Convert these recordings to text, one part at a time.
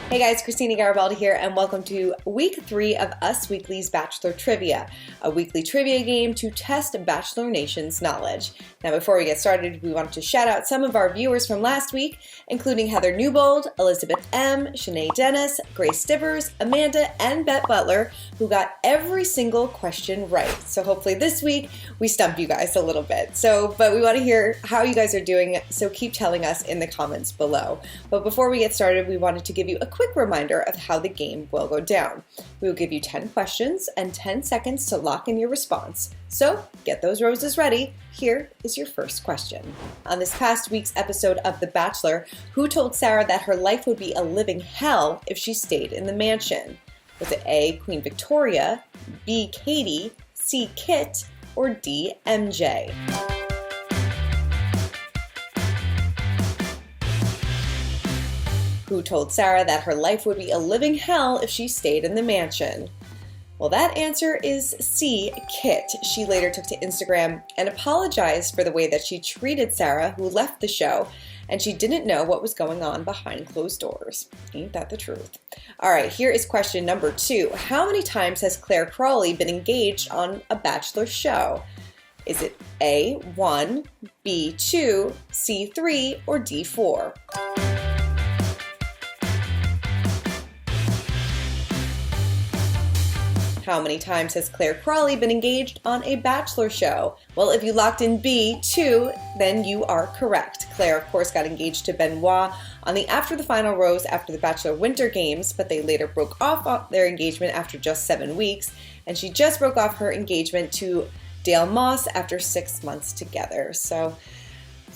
Hey guys, Christina Garibaldi here, and welcome to week 3 of Us Weekly's Bachelor Trivia, a weekly trivia game to test Bachelor Nation's knowledge. Now before we get started, we wanted to shout out some of our viewers from last week, including Heather Newbold, Elizabeth M., Shanae Dennis, Grace Stivers, Amanda, and Bette Butler, who got every single question right. So hopefully this week we stump you guys a little bit. But we want to hear how you guys are doing, so keep telling us in the comments below. But before we get started, we wanted to give you a quick reminder of how the game will go down. We will give you 10 questions and 10 seconds to lock in your response. So get those roses ready. Here is your first question. On this past week's episode of The Bachelor, who told Sarah that her life would be a living hell if she stayed in the mansion? Was it A, Queen Victoria, B, Katie, C, Kit, or D, MJ? Who told Sarah that her life would be a living hell if she stayed in the mansion? Well, that answer is C, Kit. She later took to Instagram and apologized for the way that she treated Sarah, who left the show, and she didn't know what was going on behind closed doors. Ain't that the truth? All right, here is question number 2. How many times has Clare Crawley been engaged on a Bachelor show? Is it A, 1, B, 2, C, 3, or D, 4? How many times has Clare Crawley been engaged on a Bachelor show? Well, if you locked in B, 2, then you are correct. Clare, of course, got engaged to Benoit on the After the Final Rose after the Bachelor Winter Games, but they later broke off their engagement after just 7 weeks, and she just broke off her engagement to Dale Moss after 6 months together. So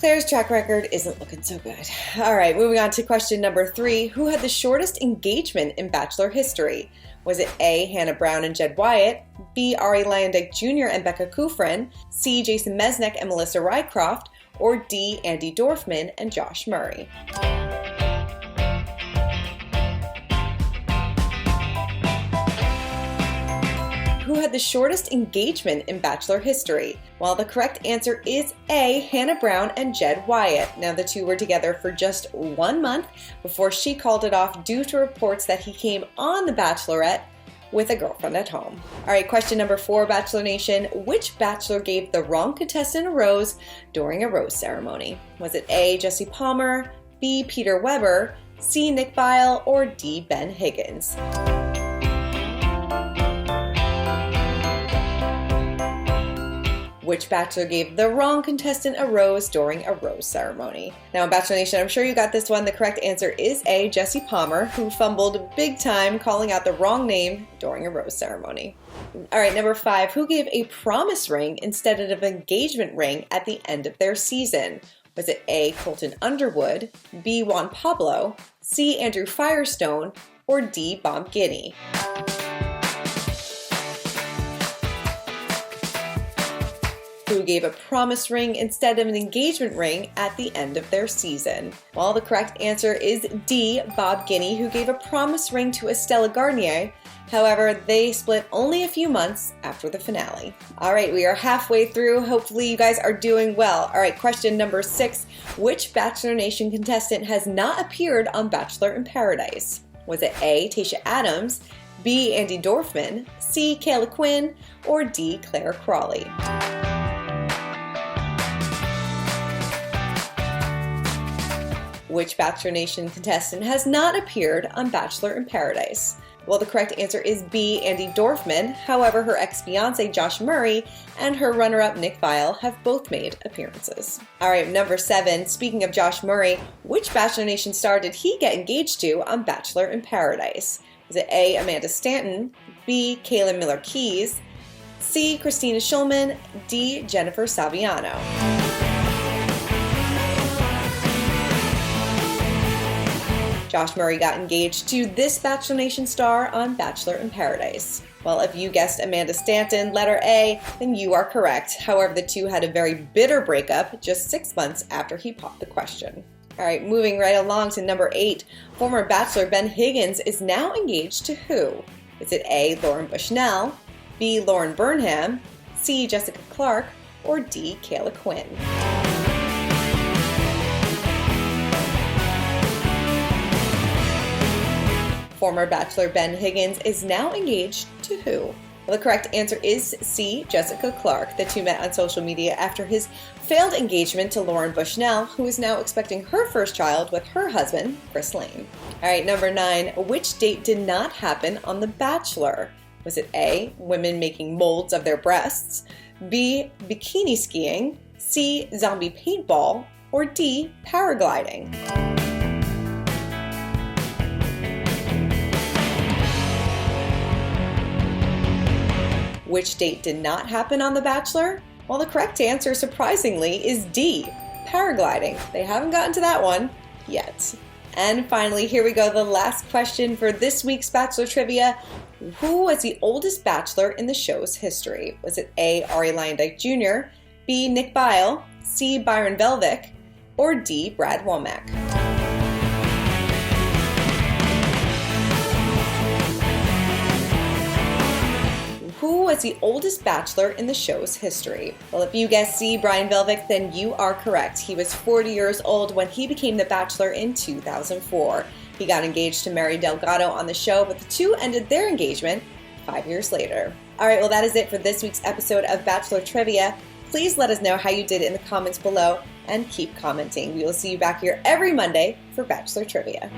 Clare's track record isn't looking so good. All right, moving on to question number 3. Who had the shortest engagement in Bachelor history? Was it A, Hannah Brown and Jed Wyatt, B, Ari Luyendyk Jr. and Becca Kufrin, C, Jason Mesnick and Melissa Rycroft, or D, Andi Dorfman and Josh Murray? Who had the shortest engagement in Bachelor history? Well, the correct answer is A, Hannah Brown and Jed Wyatt. Now, the two were together for just 1 month before she called it off due to reports that he came on The Bachelorette with a girlfriend at home. All right, question number 4, Bachelor Nation. Which Bachelor gave the wrong contestant a rose during a rose ceremony? Was it A, Jesse Palmer, B, Peter Weber, C, Nick Viall, or D, Ben Higgins? Which Bachelor gave the wrong contestant a rose during a rose ceremony? Now, Bachelor Nation, I'm sure you got this one. The correct answer is A, Jesse Palmer, who fumbled big time calling out the wrong name during a rose ceremony. All right, number 5. Who gave a promise ring instead of an engagement ring at the end of their season? Was it A, Colton Underwood, B, Juan Pablo, C, Andrew Firestone, or D, Bob Guiney? Who gave a promise ring instead of an engagement ring at the end of their season? Well, the correct answer is D, Bob Guiney, who gave a promise ring to Estella Garnier. However, they split only a few months after the finale. All right, we are halfway through. Hopefully you guys are doing well. All right, question number 6. Which Bachelor Nation contestant has not appeared on Bachelor in Paradise? Was it A, Tayshia Adams, B, Andi Dorfman, C, Kayla Quinn, or D, Clare Crawley? Which Bachelor Nation contestant has not appeared on Bachelor in Paradise? Well, the correct answer is B, Andi Dorfman. However, her ex-fiancé Josh Murray and her runner-up Nick Viall have both made appearances. All right, number 7. Speaking of Josh Murray, which Bachelor Nation star did he get engaged to on Bachelor in Paradise? Was it A, Amanda Stanton, B, Kaylin Miller-Keys, C, Christina Schulman, D, Jennifer Saviano? Josh Murray got engaged to this Bachelor Nation star on Bachelor in Paradise. Well, if you guessed Amanda Stanton, letter A, then you are correct. However, the two had a very bitter breakup just 6 months after he popped the question. All right, moving right along to number 8. Former Bachelor Ben Higgins is now engaged to who? Is it A, Lauren Bushnell, B, Lauren Burnham, C, Jessica Clark, or D, Kayla Quinn? former Bachelor Ben Higgins is now engaged to who? Well, the correct answer is C, Jessica Clark. The two met on social media after his failed engagement to Lauren Bushnell, who is now expecting her first child with her husband, Chris Lane. All right, number 9. Which date did not happen on The Bachelor? Was it A, women making molds of their breasts, B, bikini skiing, C, zombie paintball, or D, paragliding? Which date did not happen on The Bachelor? Well, the correct answer, surprisingly, is D, paragliding. They haven't gotten to that one yet. And finally, here we go, the last question for this week's Bachelor Trivia. Who was the oldest Bachelor in the show's history? Was it A, Ari Lyondike Jr., B, Nick Bile, C, Byron Velvick, or D, Brad Womack? Who was the oldest Bachelor in the show's history? Well, if you guessed C, Brian Velvick, then you are correct. He was 40 years old when he became the Bachelor in 2004. He got engaged to Mary Delgado on the show, but the two ended their engagement 5 years later. All right, well, that is it for this week's episode of Bachelor Trivia. Please let us know how you did in the comments below and keep commenting. We will see you back here every Monday for Bachelor Trivia.